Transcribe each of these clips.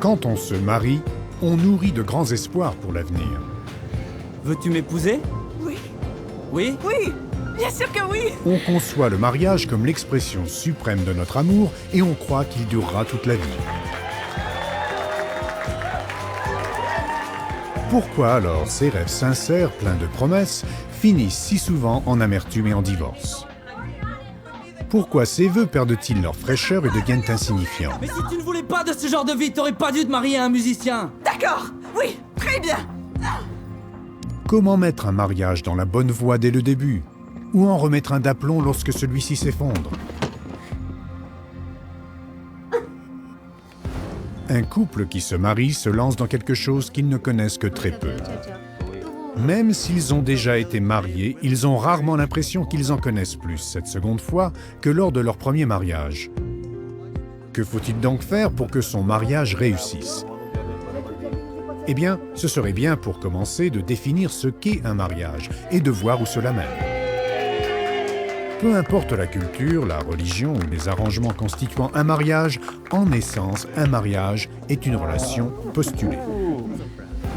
Quand on se marie, on nourrit de grands espoirs pour l'avenir. Veux-tu m'épouser? Oui, Oui? oui, bien sûr que oui. On conçoit le mariage comme l'expression suprême de notre amour et on croit qu'il durera toute la vie. Pourquoi alors ces rêves sincères, pleins de promesses, finissent si souvent en amertume et en divorce? Pourquoi ces vœux perdent-ils leur fraîcheur et deviennent insignifiants? Mais si tu ne voulais pas de ce genre de vie, t'aurais pas dû te marier à un musicien! D'accord, oui, très bien. Comment mettre un mariage dans la bonne voie dès le début? Ou en remettre un d'aplomb lorsque celui-ci s'effondre? Un couple qui se marie se lance dans quelque chose qu'ils ne connaissent que très peu. Même s'ils ont déjà été mariés, ils ont rarement l'impression qu'ils en connaissent plus cette seconde fois que lors de leur premier mariage. Que faut-il donc faire pour que son mariage réussisse? Eh bien, ce serait bien pour commencer de définir ce qu'est un mariage et de voir où cela mène. Peu importe la culture, la religion ou les arrangements constituant un mariage, en essence, un mariage est une relation postulée.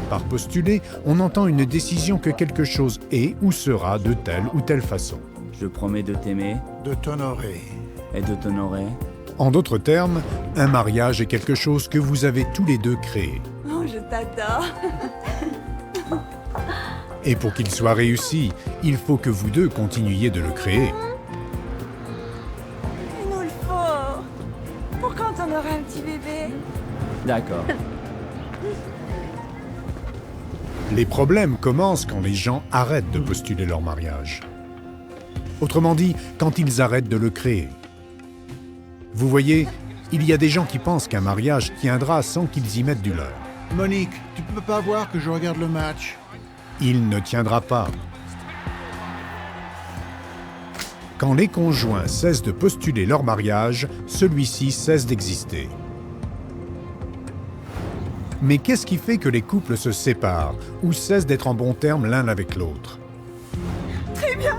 Par postuler, on entend une décision que quelque chose est ou sera de telle ou telle façon. Je promets de t'aimer De t'honorer. et de t'honorer. En d'autres termes, un mariage est quelque chose que vous avez tous les deux créé. Oh, je t'adore. Et pour qu'il soit réussi, il faut que vous deux continuiez de le créer. Il nous le faut. Pour quand on aura un petit bébé? D'accord. Les problèmes commencent quand les gens arrêtent de postuler leur mariage. Autrement dit, quand ils arrêtent de le créer. Vous voyez, il y a des gens qui pensent qu'un mariage tiendra sans qu'ils y mettent du leur. Monique, tu peux pas voir que je regarde le match? Il ne tiendra pas. Quand les conjoints cessent de postuler leur mariage, celui-ci cesse d'exister. Mais qu'est-ce qui fait que les couples se séparent ou cessent d'être en bons termes l'un avec l'autre? Très bien.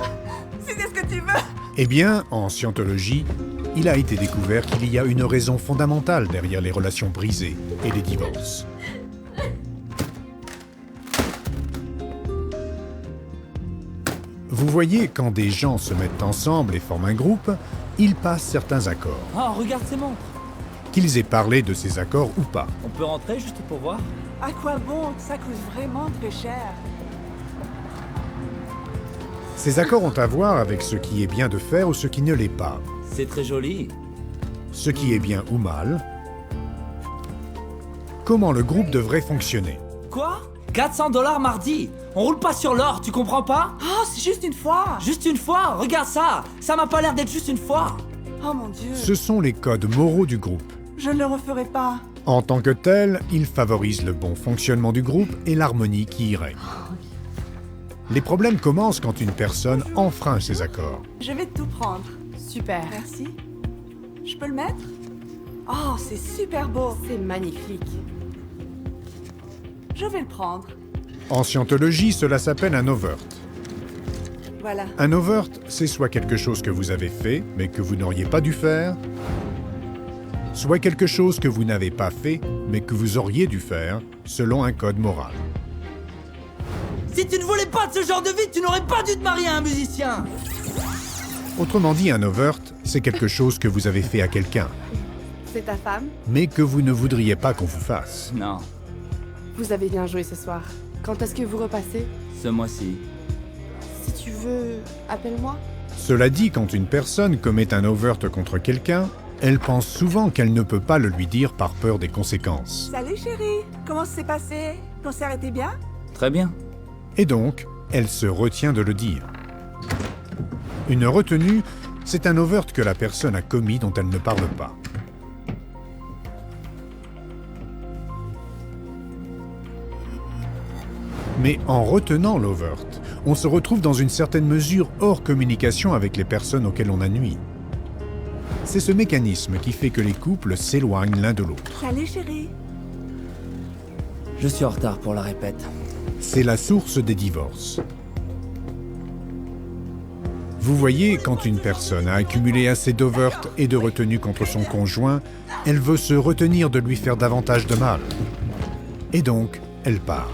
Si c'est ce que tu veux. Eh bien, en scientologie, il a été découvert qu'il y a une raison fondamentale derrière les relations brisées et les divorces. Vous voyez, quand des gens se mettent ensemble et forment un groupe, ils passent certains accords. Oh, regarde ces montres! Qu'ils aient parlé de ces accords ou pas. On peut rentrer juste pour voir? À quoi bon? Ça coûte vraiment très cher. Ces accords ont à voir avec ce qui est bien de faire ou ce qui ne l'est pas. C'est très joli. Ce qui est bien ou mal. Comment le groupe devrait fonctionner. Quoi? 400 $ mardi! On roule pas sur l'or, tu comprends pas? Oh, c'est juste une fois. Juste une fois, regarde ça! Ça m'a pas l'air d'être juste une fois! Oh mon Dieu. Ce sont les codes moraux du groupe. Je ne le referai pas. En tant que tel, ils favorisent le bon fonctionnement du groupe et l'harmonie qui y règne. Les problèmes commencent quand une personne enfreint ces accords. Je vais tout prendre. Super. Merci. Je peux le mettre? Oh, c'est super beau. C'est magnifique. Je vais le prendre. En scientologie, cela s'appelle un overt. Voilà. Un overt, c'est soit quelque chose que vous avez fait, mais que vous n'auriez pas dû faire, soit quelque chose que vous n'avez pas fait, mais que vous auriez dû faire, selon un code moral. Si tu ne voulais pas de ce genre de vie, tu n'aurais pas dû te marier à un musicien! Autrement dit, un overt, c'est quelque chose que vous avez fait à quelqu'un, C'est ta femme? mais que vous ne voudriez pas qu'on vous fasse. Non, Vous avez bien joué ce soir. Quand est-ce que vous repassez? ce mois-ci. Si tu veux, appelle-moi. Cela dit, quand une personne commet un overt contre quelqu'un, elle pense souvent qu'elle ne peut pas le lui dire par peur des conséquences. Salut chérie. Comment ça s'est passé? Le concert était bien? Très bien. Et donc, elle se retient de le dire. Une retenue, c'est un overt que la personne a commis dont elle ne parle pas. Mais en retenant l'overt, on se retrouve dans une certaine mesure hors communication avec les personnes auxquelles on a nui. C'est ce mécanisme qui fait que les couples s'éloignent l'un de l'autre. Salut chérie. Je suis en retard pour la répète. C'est la source des divorces. Vous voyez, quand une personne a accumulé assez d'overt et de retenue contre son conjoint, elle veut se retenir de lui faire davantage de mal. Et donc, elle part.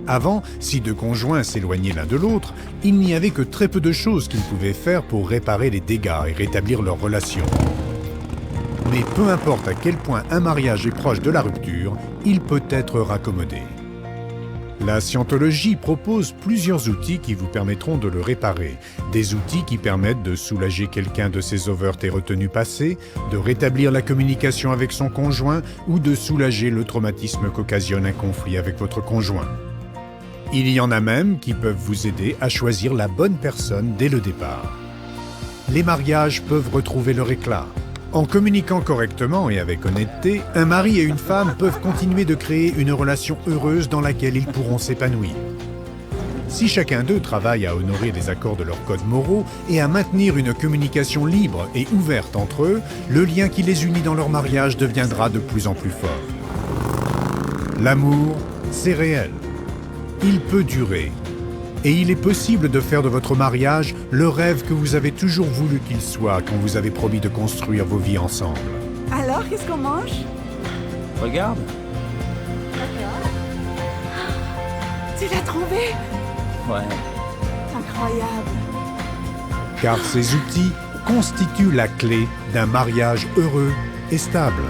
Avant, si deux conjoints s'éloignaient l'un de l'autre, il n'y avait que très peu de choses qu'ils pouvaient faire pour réparer les dégâts et rétablir leur relation. Mais peu importe à quel point un mariage est proche de la rupture, il peut être raccommodé. La scientologie propose plusieurs outils qui vous permettront de le réparer. Des outils qui permettent de soulager quelqu'un de ses overt et retenues passées, de rétablir la communication avec son conjoint ou de soulager le traumatisme qu'occasionne un conflit avec votre conjoint. Il y en a même qui peuvent vous aider à choisir la bonne personne dès le départ. Les mariages peuvent retrouver leur éclat. En communiquant correctement et avec honnêteté, un mari et une femme peuvent continuer de créer une relation heureuse dans laquelle ils pourront s'épanouir. Si chacun d'eux travaille à honorer les accords de leurs codes moraux et à maintenir une communication libre et ouverte entre eux, le lien qui les unit dans leur mariage deviendra de plus en plus fort. L'amour, c'est réel. Il peut durer. Et il est possible de faire de votre mariage le rêve que vous avez toujours voulu qu'il soit quand vous avez promis de construire vos vies ensemble. Alors, qu'est-ce qu'on mange? Regarde. Tu l'as trouvé? Ouais. Incroyable. Car ces outils constituent la clé d'un mariage heureux et stable.